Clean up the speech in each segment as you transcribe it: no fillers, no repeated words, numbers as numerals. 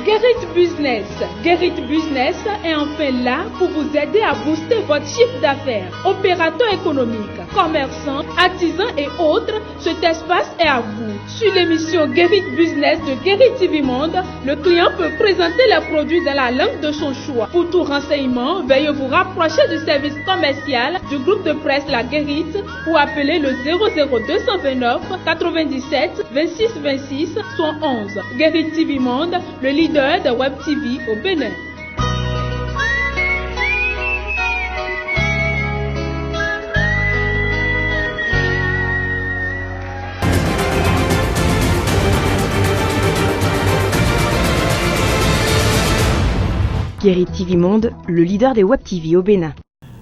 Guérit Business. Guérit Business est enfin là pour vous aider à booster votre chiffre d'affaires. Opérateurs économiques, commerçants, artisans et autres, cet espace est à vous. Sur l'émission Guérit Business de Guérit TV Monde, le client peut présenter les produits dans la langue de son choix. Pour tout renseignement, veuillez vous rapprocher du service commercial du groupe de presse La Guérite ou appeler le 00229 97 26 26 111. Guérit TV Monde, le leader de Web TV au Bénin. Guérit TV Monde, le leader des Web TV au Bénin.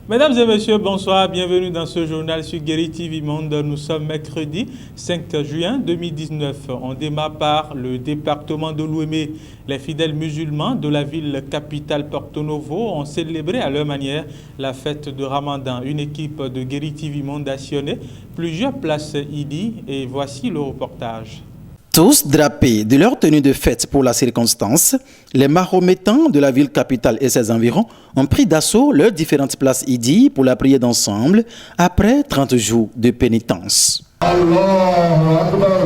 Mesdames et messieurs, bonsoir, bienvenue dans ce journal sur Guérit TV Monde. Nous sommes mercredi 5 juin 2019. On démarre par le département de l'Ouémé. Les fidèles musulmans de la ville capitale Porto Novo ont célébré à leur manière la fête de Ramadan. Une équipe de Guérit TV Monde a sillonné plusieurs places Idi et voici le reportage. Tous drapés de leur tenue de fête pour la circonstance, les mahométans de la ville capitale et ses environs ont pris d'assaut leurs différentes places Idi pour la prière d'ensemble après 30 jours de pénitence. Allahu Akbar.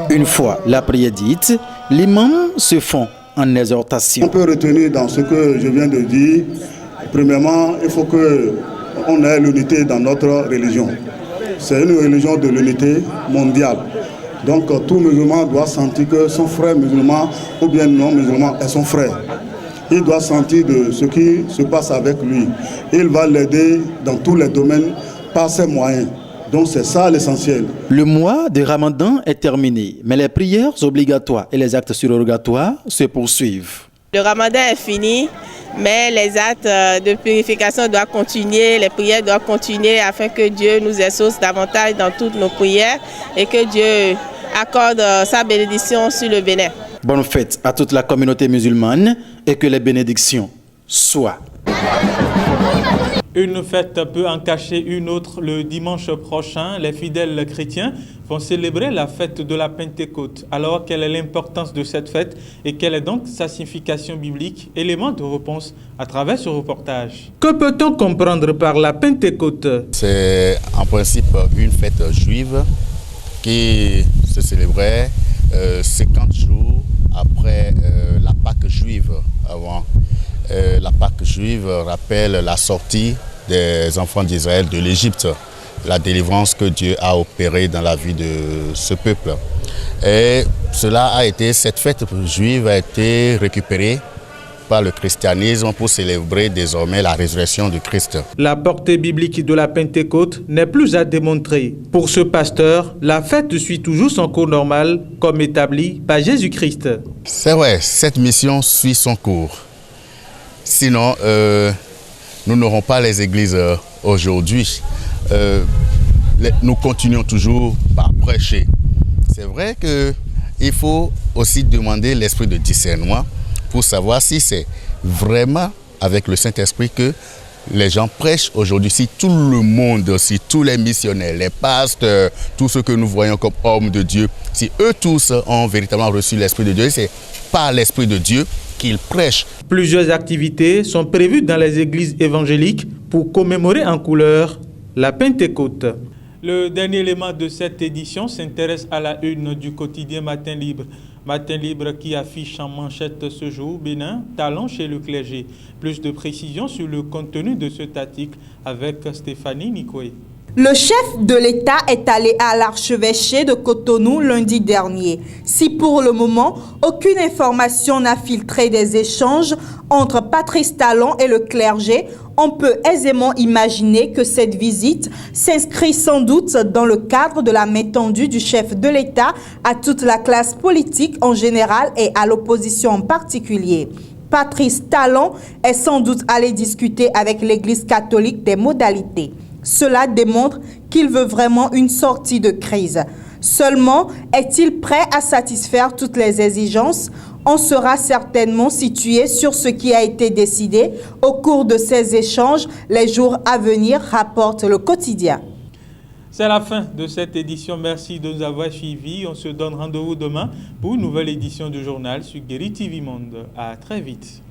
Une fois la prière dite, les membres se font en exhortation. On peut retenir dans ce que je viens de dire, premièrement, il faut qu'on ait l'unité dans notre religion. C'est une religion de l'unité mondiale. Donc tout musulman doit sentir que son frère musulman ou bien non musulman est son frère. Il doit sentir de ce qui se passe avec lui. Il va l'aider dans tous les domaines par ses moyens. Donc c'est ça l'essentiel. Le mois de Ramadan est terminé, mais les prières obligatoires et les actes surrogatoires se poursuivent. Le Ramadan est fini, mais les actes de purification doivent continuer, les prières doivent continuer afin que Dieu nous exauce davantage dans toutes nos prières et que Dieu accorde sa bénédiction sur le Bénin. Bonne fête à toute la communauté musulmane et que les bénédictions soient. Une fête peut en cacher une autre. Le dimanche prochain, les fidèles chrétiens vont célébrer la fête de la Pentecôte. Alors, quelle est l'importance de cette fête et quelle est donc sa signification biblique? Élément de réponse à travers ce reportage. Que peut-on comprendre par la Pentecôte? C'est en principe une fête juive qui se célébrait 50 jours après la Pâque juive. Avant. La Pâque juive rappelle la sortie des enfants d'Israël de l'Égypte, la délivrance que Dieu a opérée dans la vie de ce peuple. Et cette fête juive a été récupérée par le christianisme pour célébrer désormais la résurrection du Christ. La portée biblique de la Pentecôte n'est plus à démontrer. Pour ce pasteur, la fête suit toujours son cours normal, comme établi par Jésus-Christ. C'est vrai, cette mission suit son cours. Sinon, nous n'aurons pas les églises aujourd'hui. Nous continuons toujours par prêcher. C'est vrai qu'il faut aussi demander l'esprit de discernement pour savoir si c'est vraiment avec le Saint-Esprit que les gens prêchent aujourd'hui. Si tout le monde, si tous les missionnaires, les pasteurs, tous ceux que nous voyons comme hommes de Dieu, si eux tous ont véritablement reçu l'Esprit de Dieu, c'est par l'Esprit de Dieu qu'ils prêchent. Plusieurs activités sont prévues dans les églises évangéliques pour commémorer en couleur la Pentecôte. Le dernier élément de cette édition s'intéresse à la une du quotidien Matin Libre. Matin Libre qui affiche en manchette ce jour Bénin, talent chez le clergé. Plus de précisions sur le contenu de cet article avec Stéphanie Nikoué. Le chef de l'État est allé à l'archevêché de Cotonou lundi dernier. Si pour le moment, aucune information n'a filtré des échanges entre Patrice Talon et le clergé, on peut aisément imaginer que cette visite s'inscrit sans doute dans le cadre de la main tendue du chef de l'État à toute la classe politique en général et à l'opposition en particulier. Patrice Talon est sans doute allé discuter avec l'Église catholique des modalités. Cela démontre qu'il veut vraiment une sortie de crise. Seulement, est-il prêt à satisfaire toutes les exigences? On sera certainement situé sur ce qui a été décidé au cours de ces échanges les jours à venir, rapporte le quotidien. C'est la fin de cette édition. Merci de nous avoir suivis. On se donne rendez-vous demain pour une nouvelle édition du journal sur Guéri TV Monde. À très vite.